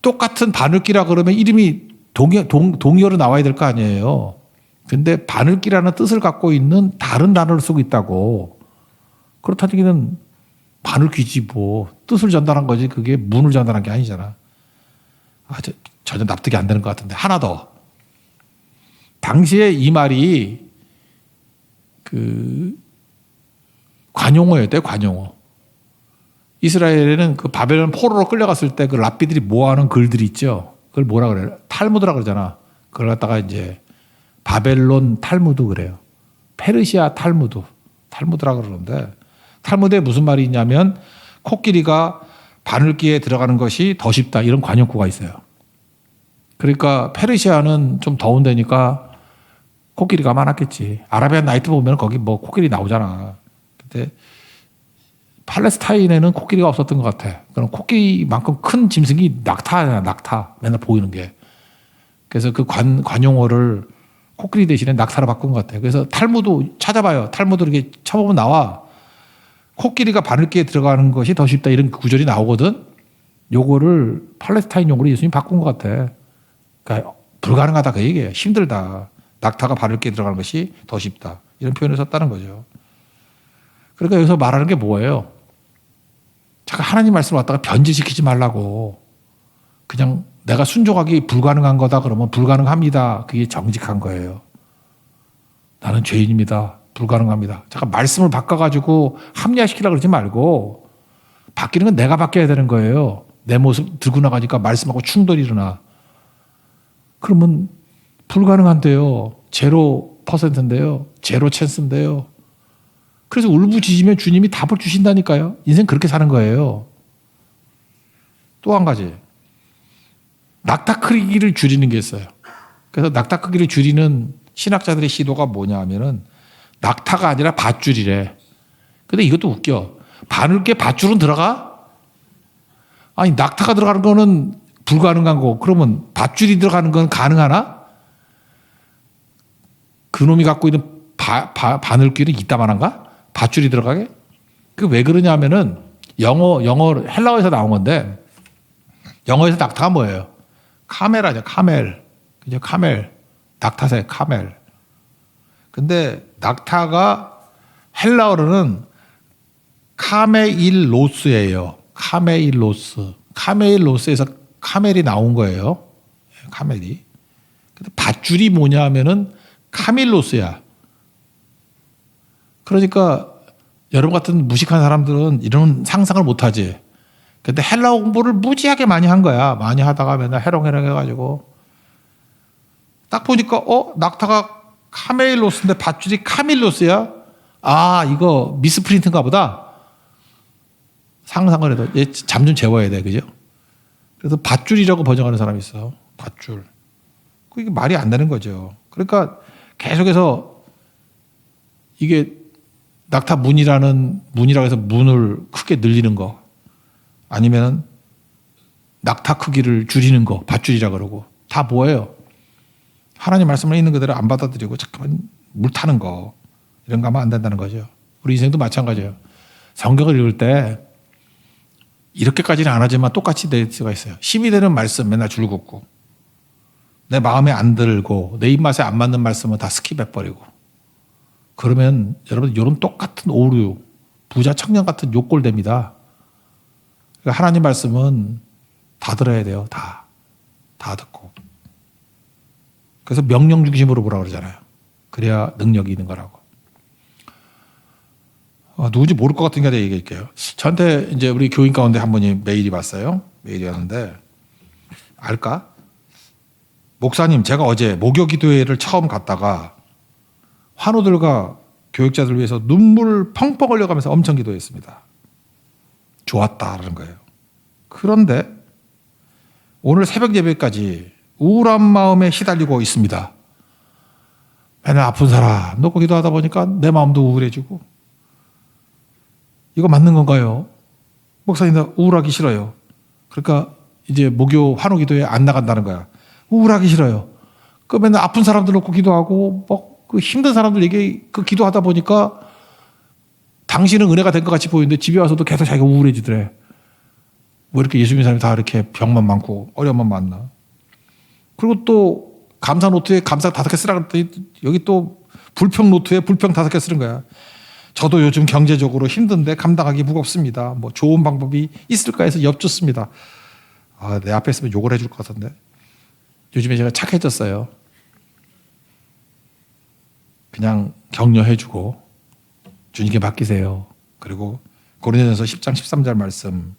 똑같은 바늘귀라 그러면 이름이 동의어로 나와야 될 거 아니에요. 근데 바늘귀라는 뜻을 갖고 있는 다른 단어를 쓰고 있다고. 그렇다기는 바늘귀지 뭐. 뜻을 전달한 거지 그게 문을 전달한 게 아니잖아. 전혀 납득이 안 되는 것 같은데. 하나 더. 당시에 이 말이 관용어였대요. 관용어. 이스라엘에는 그 바벨론 포로로 끌려갔을 때 그 랍비들이 모아놓은 글들이 있죠. 그걸 뭐라 그래요? 탈무드라 그러잖아. 그걸 갖다가 이제 바벨론 탈무드 그래요. 페르시아 탈무드라 그러는데 탈무드에 무슨 말이 있냐면 코끼리가 바늘귀에 들어가는 것이 더 쉽다 이런 관용구가 있어요. 그러니까 페르시아는 좀 더운 데니까 코끼리가 많았겠지. 아라비안 나이트 보면 거기 뭐 코끼리 나오잖아. 근데 팔레스타인에는 코끼리가 없었던 것 같아. 그럼 코끼리만큼 큰 짐승이 낙타야, 낙타. 맨날 보이는 게. 그래서 그 관용어를 코끼리 대신에 낙타로 바꾼 것 같아요. 그래서 탈무드 찾아봐요. 탈무드 이렇게 쳐보면 나와. 코끼리가 바늘귀에 들어가는 것이 더 쉽다 이런 구절이 나오거든. 요거를 팔레스타인 용어로 예수님이 바꾼 것 같아. 그러니까 불가능하다 그 얘기예요. 힘들다. 낙타가 발을 깨 들어가는 것이 더 쉽다. 이런 표현을 썼다는 거죠. 그러니까 여기서 말하는 게 뭐예요? 잠깐 하나님 말씀을 갖다가 변질시키지 말라고. 그냥 내가 순종하기 불가능한 거다 그러면 불가능합니다. 그게 정직한 거예요. 나는 죄인입니다. 불가능합니다. 잠깐 말씀을 바꿔가지고 합리화시키려고 그러지 말고 바뀌는 건 내가 바뀌어야 되는 거예요. 내 모습 들고 나가니까 말씀하고 충돌이 일어나. 그러면 불가능한데요. 0%인데요. 제로 찬스인데요. 그래서 울부짖으면 주님이 답을 주신다니까요. 인생 그렇게 사는 거예요. 또 한 가지. 낙타 크기를 줄이는 게 있어요. 그래서 낙타 크기를 줄이는 신학자들의 시도가 뭐냐 하면은 낙타가 아니라 밧줄이래. 근데 이것도 웃겨. 바늘게 밧줄은 들어가? 아니, 낙타가 들어가는 거는 불가능한 거고, 그러면 밧줄이 들어가는 건 가능하나? 그놈이 갖고 있는 바늘귀는 이따만한가? 밧줄이 들어가게? 그 왜 그러냐 하면은 영어, 헬라어에서 나온 건데, 영어에서 낙타가 뭐예요? 카멜하죠, 카멜. 그죠, 카멜. 낙타새, 카멜. 근데 낙타가 헬라어로는 카메일로스예요. 카메일로스. 카메일로스에서 카멜이 나온 거예요. 카멜이. 근데 밧줄이 뭐냐 하면은 카밀로스야. 그러니까 여러분 같은 무식한 사람들은 이런 상상을 못 하지. 근데 헬라어 공부를 무지하게 많이 한 거야. 많이 하다가 맨날 해롱해롱 해가지고. 딱 보니까, 낙타가 카메일로스인데 밧줄이 카밀로스야? 아, 이거 미스프린트인가 보다. 상상을 해도 얘 잠 좀 재워야 돼. 그죠? 그래서 밧줄이라고 번역하는 사람이 있어. 밧줄. 이게 말이 안 되는 거죠. 그러니까 계속해서 이게 낙타 문이라고 해서 문을 크게 늘리는 거 아니면 낙타 크기를 줄이는 거 밧줄이라 그러고 다 뭐예요? 하나님 말씀을 있는 그대로 안 받아들이고 잠깐만 물 타는 거 이런 거 하면 안 된다는 거죠. 우리 인생도 마찬가지예요. 성경을 읽을 때 이렇게까지는 안 하지만 똑같이 될 수가 있어요. 힘이 되는 말씀 맨날 줄 긋고 내 마음에 안 들고 내 입맛에 안 맞는 말씀은 다 스킵해버리고 그러면 여러분 이런 똑같은 오류 부자 청년 같은 욕골 됩니다. 그러니까 하나님 말씀은 다 들어야 돼요. 다 듣고. 그래서 명령 중심으로 보라고 그러잖아요. 그래야 능력이 있는 거라고. 누군지 모를 것 같으니까 내가 얘기할게요. 저한테 이제 우리 교인 가운데 한 분이 메일이 왔어요. 메일이 왔는데 알까? 목사님, 제가 어제 목요 기도회를 처음 갔다가 환우들과 교육자들 위해서 눈물 펑펑 흘려가면서 엄청 기도했습니다. 좋았다라는 거예요. 그런데 오늘 새벽 예배까지 우울한 마음에 시달리고 있습니다. 맨날 아픈 사람 놓고 기도하다 보니까 내 마음도 우울해지고 이거 맞는 건가요? 목사님, 나 우울하기 싫어요. 그러니까 이제 목요 환우 기도회 안 나간다는 거야. 우울하기 싫어요. 그 맨날 아픈 사람들 놓고 기도하고 그 힘든 사람들 그 기도하다 보니까 당신은 은혜가 된 것 같이 보이는데 집에 와서도 계속 자기가 우울해지더래. 뭐 이렇게 예수 믿는 사람이 다 이렇게 병만 많고 어려움만 많나. 그리고 또 감사 노트에 감사 5개 쓰라 그랬더니 여기 또 불평 노트에 불평 5개 쓰는 거야. 저도 요즘 경제적으로 힘든데 감당하기 무겁습니다. 뭐 좋은 방법이 있을까 해서 엽줬습니다. 내 앞에 있으면 욕을 해줄 것 같은데. 요즘에 제가 착해졌어요. 그냥 격려해주고 주님께 맡기세요. 그리고 고린도전서 10장 13절 말씀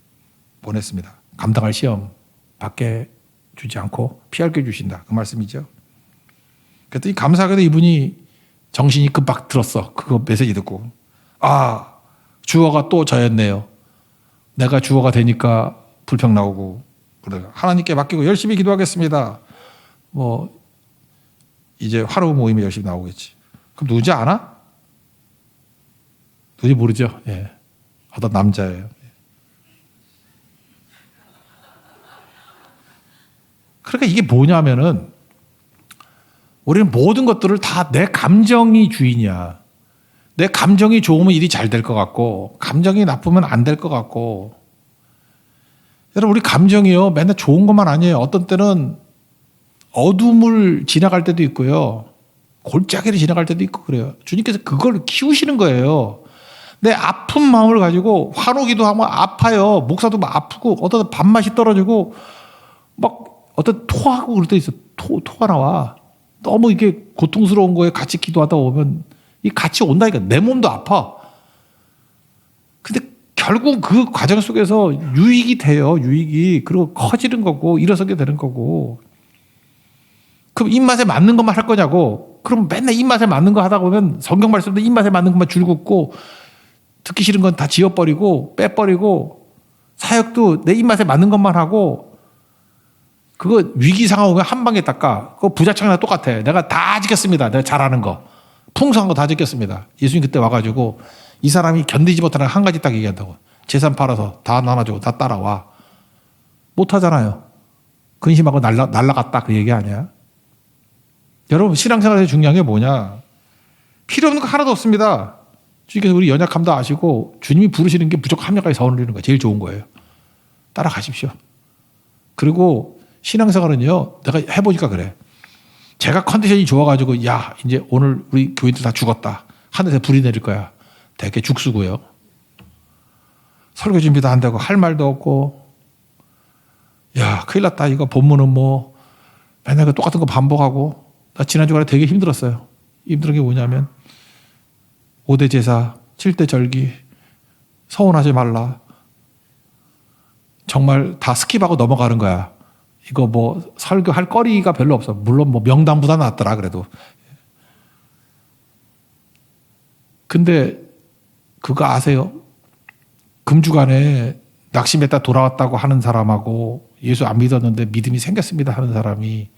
보냈습니다. 감당할 시험 밖에 주지 않고 피할 게 주신다. 그 말씀이죠. 그랬더니 감사하게도 이분이 정신이 금방 들었어. 그거 메시지 듣고. 주어가 또 저였네요. 내가 주어가 되니까 불평 나오고. 그래. 하나님께 맡기고 열심히 기도하겠습니다. 뭐 이제 화로 모임에 열심히 나오겠지. 그럼 누군지 아나? 누군지 모르죠. 예. 어떤 남자예요. 그러니까 이게 뭐냐면은 우리는 모든 것들을 다 내 감정이 주인이야. 내 감정이 좋으면 일이 잘 될 것 같고 감정이 나쁘면 안 될 것 같고. 여러분 우리 감정이요 맨날 좋은 것만 아니에요. 어떤 때는 어둠을 지나갈 때도 있고요. 골짜기를 지나갈 때도 있고 그래요. 주님께서 그걸 키우시는 거예요. 내 아픈 마음을 가지고 환호기도 하면 아파요. 목사도 막 아프고 어떤 밥맛이 떨어지고 막 어떤 토하고 그럴 때 있어. 토가 나와. 너무 이게 고통스러운 거에 같이 기도하다 보면 이 같이 온다니까. 내 몸도 아파. 근데 결국 그 과정 속에서 유익이 돼요. 유익이. 그리고 커지는 거고 일어서게 되는 거고. 그럼 입맛에 맞는 것만 할 거냐고. 그럼 맨날 입맛에 맞는 거 하다 보면 성경 말씀도 입맛에 맞는 것만 줄긋고 듣기 싫은 건 다 지워버리고 빼버리고 사역도 내 입맛에 맞는 것만 하고 그거 위기 상황 오면 한 방에 닦아. 그거 부자청이랑 똑같아. 내가 다 지켰습니다. 내가 잘하는 거. 풍성한 거 다 지켰습니다. 예수님 그때 와가지고 이 사람이 견디지 못하는 한 가지 딱 얘기한다고. 재산 팔아서 다 나눠주고 다 따라와. 못하잖아요. 근심하고 날라갔다 그 얘기 아니야. 여러분 신앙생활에서 중요한 게 뭐냐. 필요 없는 거 하나도 없습니다. 주님께서 우리 연약함도 아시고 주님이 부르시는 게 무조건 합력하게 서울리는 거 제일 좋은 거예요. 따라가십시오. 그리고 신앙생활은요. 내가 해보니까 그래. 제가 컨디션이 좋아가지고 야 이제 오늘 우리 교인들 다 죽었다. 하늘에서 불이 내릴 거야. 되게 죽수고요. 설교 준비도 안 되고 할 말도 없고 야 큰일 났다. 이거 본문은 뭐 맨날 똑같은 거 반복하고 나 지난 주간에 되게 힘들었어요. 힘든 게 뭐냐면 5대 제사, 7대 절기, 서운하지 말라. 정말 다 스킵하고 넘어가는 거야. 이거 뭐 설교할 거리가 별로 없어. 물론 뭐 명단보다 낫더라 그래도. 근데 그거 아세요? 금주간에 낙심했다 돌아왔다고 하는 사람하고 예수 안 믿었는데 믿음이 생겼습니다 하는 사람이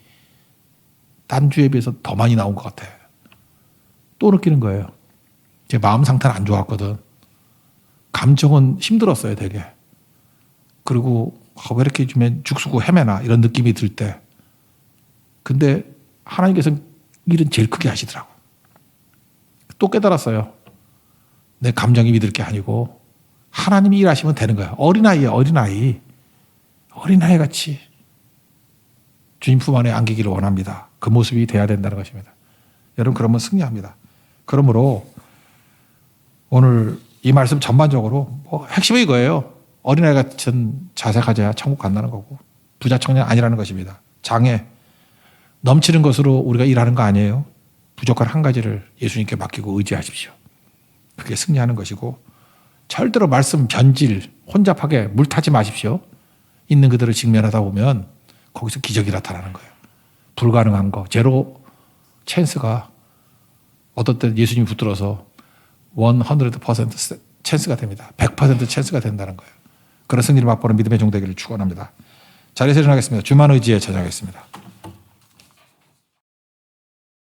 딴 주에 비해서 더 많이 나온 것 같아. 또 느끼는 거예요. 제 마음 상태는 안 좋았거든. 감정은 힘들었어요, 되게. 그리고 왜 이렇게 요즘엔 죽수고 헤매나 이런 느낌이 들 때. 근데 하나님께서 일은 제일 크게 하시더라고. 또 깨달았어요. 내 감정이 믿을 게 아니고 하나님이 일하시면 되는 거야. 어린아이야, 어린아이. 어린아이 같이 주님 품 안에 안기기를 원합니다. 그 모습이 돼야 된다는 것입니다. 여러분 그러면 승리합니다. 그러므로 오늘 이 말씀 전반적으로 뭐 핵심은 이거예요. 어린아이 같은 자세 가져야 천국 간다는 거고 부자 청년 아니라는 것입니다. 장애 넘치는 것으로 우리가 일하는 거 아니에요. 부족한 한 가지를 예수님께 맡기고 의지하십시오. 그게 승리하는 것이고 절대로 말씀 변질 혼잡하게 물타지 마십시오. 있는 그대로 직면하다 보면 거기서 기적이 나타나는 거예요. 불가능한 거 제로 찬스가 어떤 때는 예수님이 붙들어서 100% 찬스가 됩니다. 100% 찬스가 된다는 거예요. 그런 승리를 맛보는 믿음의 종 되기를 축원합니다. 자리에서 일어나겠습니다. 주만 의지에 찾아가겠습니다.